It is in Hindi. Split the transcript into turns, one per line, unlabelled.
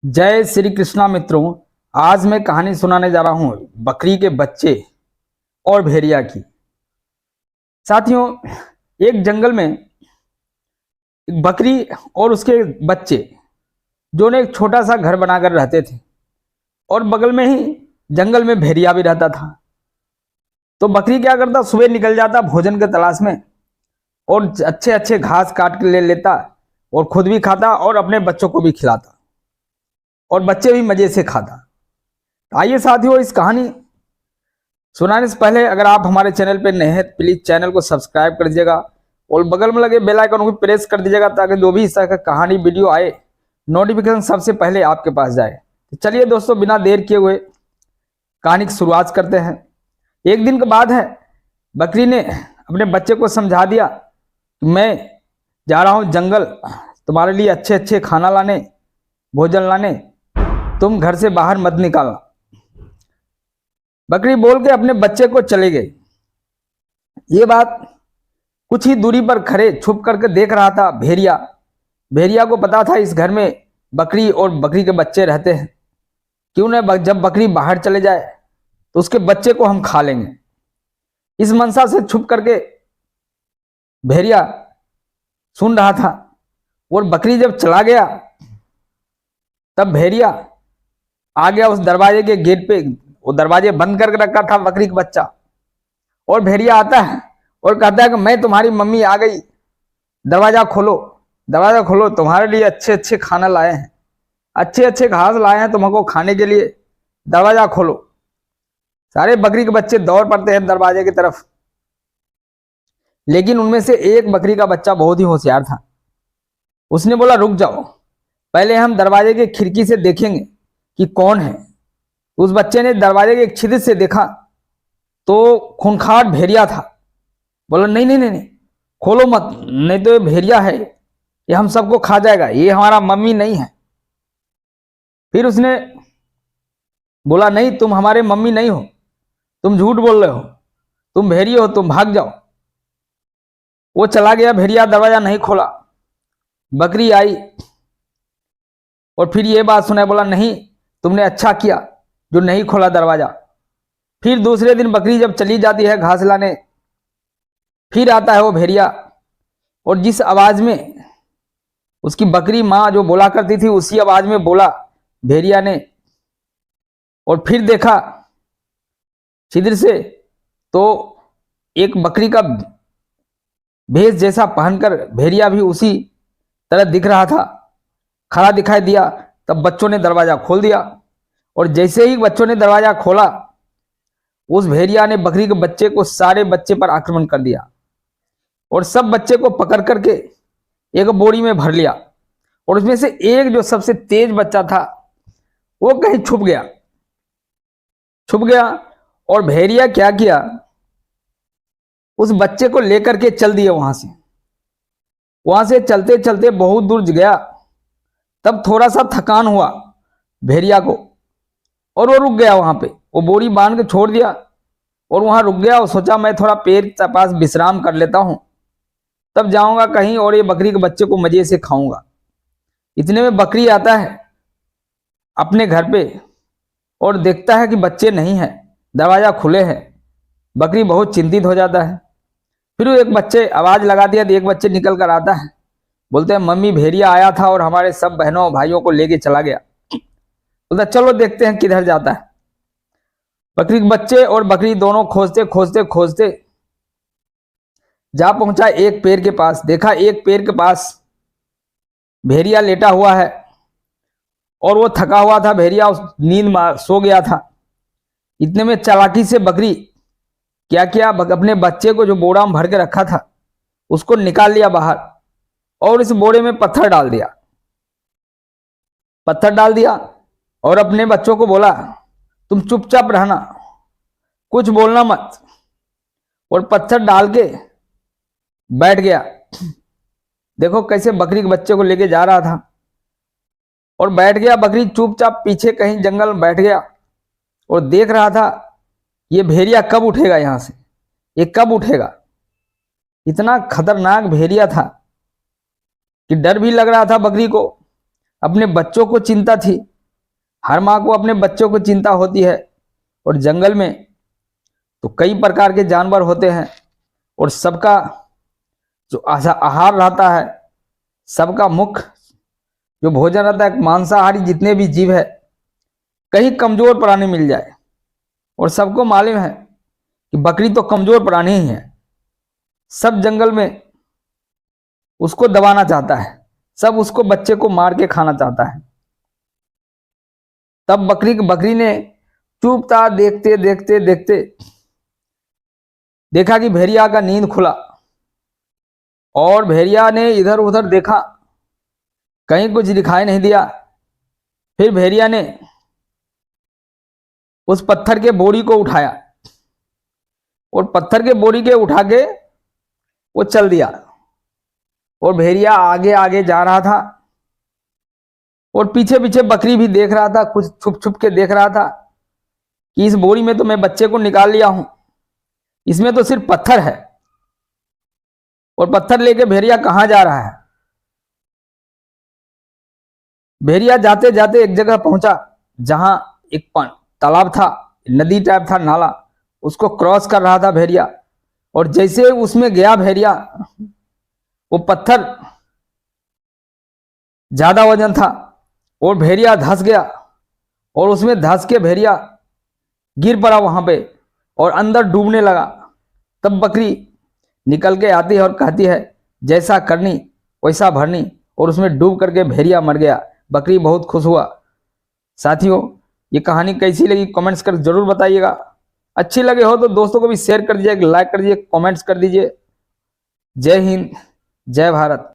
जय श्री कृष्णा मित्रों। आज मैं कहानी सुनाने जा रहा हूं बकरी के बच्चे और भेड़िया की। साथियों, एक जंगल में एक बकरी और उसके बच्चे जो ने एक छोटा सा घर बनाकर रहते थे और बगल में ही जंगल में भेड़िया भी रहता था। तो बकरी क्या करता, सुबह निकल जाता भोजन के तलाश में और अच्छे अच्छे घास काट के ले लेता और खुद भी खाता और अपने बच्चों को भी खिलाता और बच्चे भी मजे से खाता। आइए साथियों, इस कहानी सुनाने से पहले अगर आप हमारे चैनल पर नए हैं प्लीज चैनल को सब्सक्राइब कर दीजिएगा और बगल में लगे बेल आइकन को प्रेस कर दीजिएगा ताकि जो भी इस तरह का कहानी वीडियो आए नोटिफिकेशन सबसे पहले आपके पास जाए। तो चलिए दोस्तों, बिना देर किए हुए कहानी की शुरुआत करते हैं। एक दिन के बाद है, बकरी ने अपने बच्चे को समझा दिया कि मैं जा रहा हूं जंगल तुम्हारे लिए अच्छे अच्छे खाना लाने, भोजन लाने, तुम घर से बाहर मत निकालना। बकरी बोल के अपने बच्चे को चले गई। ये बात कुछ ही दूरी पर खड़े छुप करके देख रहा था भेड़िया। भेड़िया को पता था इस घर में बकरी और बकरी के बच्चे रहते हैं, क्यों न जब बकरी बाहर चले जाए तो उसके बच्चे को हम खा लेंगे। इस मनसा से छुप करके भेड़िया सुन रहा था और बकरी जब चला गया तब भेड़िया आ गया उस दरवाजे के गेट पे। वो दरवाजे बंद करके रखा था बकरी का बच्चा, और भेड़िया आता है और कहता है कि मैं तुम्हारी मम्मी आ गई, दरवाजा खोलो, दरवाजा खोलो, तुम्हारे लिए अच्छे अच्छे खाना लाए हैं, अच्छे अच्छे घास लाए हैं तुमको खाने के लिए, दरवाजा खोलो। सारे बकरी के बच्चे दौड़ पड़ते हैं दरवाजे की तरफ, लेकिन उनमें से एक बकरी का बच्चा बहुत ही होशियार था। उसने बोला रुक जाओ, पहले हम दरवाजे की खिड़की से देखेंगे कि कौन है। उस बच्चे ने दरवाजे के एक छिद्र से देखा तो खूंखार भेड़िया था। बोला नहीं नहीं नहीं नहीं, खोलो मत, नहीं तो ये भेड़िया है, ये हम सबको खा जाएगा, ये हमारा मम्मी नहीं है। फिर उसने बोला नहीं, तुम हमारे मम्मी नहीं हो, तुम झूठ बोल रहे हो, तुम भेड़िया हो, तुम भाग जाओ। वो चला गया, भेड़िया दरवाजा नहीं खोला। बकरी आई और फिर ये बात सुना, बोला नहीं, तुमने अच्छा किया जो नहीं खोला दरवाजा। फिर दूसरे दिन बकरी जब चली जाती है घास लाने, फिर आता है वो भेड़िया और जिस आवाज में उसकी बकरी माँ जो बोला करती थी उसी आवाज में बोला भेड़िया ने। और फिर देखा छिद्र से तो एक बकरी का भेष जैसा पहनकर भेड़िया भी उसी तरह दिख रहा था, खड़ा दिखाई दिया। तब बच्चों ने दरवाजा खोल दिया और जैसे ही बच्चों ने दरवाजा खोला उस भेड़िया ने बकरी के बच्चे को, सारे बच्चे पर आक्रमण कर दिया और सब बच्चे को पकड़ करके एक बोरी में भर लिया। और उसमें से एक जो सबसे तेज बच्चा था वो कहीं छुप गया और भेड़िया क्या किया, उस बच्चे को लेकर के चल दिया वहां से चलते चलते बहुत दूर गया। तब थोड़ा सा थकान हुआ भेड़िया को और वो रुक गया वहां पे। वो बोरी बांध के छोड़ दिया और वहां रुक गया और सोचा मैं थोड़ा पेड़ के पास विश्राम कर लेता हूं, तब जाऊंगा कहीं और ये बकरी के बच्चे को मजे से खाऊंगा। इतने में बकरी आता है अपने घर पे और देखता है कि बच्चे नहीं है, दरवाजा खुले है। बकरी बहुत चिंतित हो जाता है। फिर वो एक बच्चे आवाज लगा दिया तो एक बच्चे निकल कर आता है, बोलते हैं मम्मी भेड़िया आया था और हमारे सब बहनों भाइयों को लेके चला गया। बोलता चलो देखते हैं किधर जाता है। बकरी के बच्चे और बकरी दोनों खोजते खोजते खोजते जा पहुंचा एक पेड़ के पास। देखा एक पेड़ के पास भेड़िया लेटा हुआ है और वो थका हुआ था, भेड़िया उस नींद में सो गया था। इतने में चालाकी से बकरी क्या किया, अपने बच्चे को जो बोरा में भर के रखा था उसको निकाल लिया बाहर और इस बोरे में पत्थर डाल दिया और अपने बच्चों को बोला तुम चुपचाप रहना, कुछ बोलना मत। और पत्थर डाल के बैठ गया। देखो कैसे बकरी के बच्चे को लेके जा रहा था और बैठ गया। बकरी चुपचाप पीछे कहीं जंगल में बैठ गया और देख रहा था ये भेड़िया कब उठेगा, यहां से ये कब उठेगा। इतना खतरनाक भेड़िया था कि डर भी लग रहा था बकरी को, अपने बच्चों को चिंता थी हर माँ को अपने बच्चों को चिंता होती है, और जंगल में तो कई प्रकार के जानवर होते हैं, और सबका जो आहार रहता है, सबका मुख्य जो भोजन रहता है, मांसाहारी जितने भी जीव है, कहीं कमजोर प्राणी मिल जाए, और सबको मालूम है कि बकरी तो कमजोर प्राणी ही है, सब जंगल में उसको दबाना चाहता है, सब उसको बच्चे को मार के खाना चाहता है। तब बकरी ने चुपचाप देखते देखते देखते देखा कि भेड़िया का नींद खुला, और भेड़िया ने इधर उधर देखा, कहीं कुछ दिखाई नहीं दिया। फिर भेड़िया ने उस पत्थर के बोरी को उठाया, और पत्थर के बोरी के उठा के वो चल दिया, और भेड़िया आगे आगे जा रहा था, और पीछे पीछे बकरी भी देख रहा था, कुछ छुप छुप के देख रहा था कि इस बोरी में तो मैं बच्चे को निकाल लिया हूं, इसमें तो सिर्फ पत्थर है, और पत्थर लेके भेड़िया कहां जा रहा है। भेड़िया जाते जाते एक जगह पहुंचा जहां एक तालाब था, नदी टाइप था, नाला, उसको क्रॉस कर रहा था भेड़िया, और जैसे उसमें गया भेड़िया, वो पत्थर ज्यादा वजन था, और भेड़िया धंस गया, और उसमें धंस के भेड़िया गिर पड़ा वहां पे, और अंदर डूबने लगा। तब बकरी निकल के आती है और कहती है, जैसा करनी वैसा भरनी, और उसमें डूब करके भेड़िया मर गया। बकरी बहुत खुश हुआ। साथियों, ये कहानी कैसी लगी कमेंट्स कर जरूर बताइएगा। अच्छी लगे हो तो दोस्तों को भी शेयर कर दीजिए, लाइक कर दीजिए, कमेंट्स कर दीजिए। जय हिंद, जय भारत।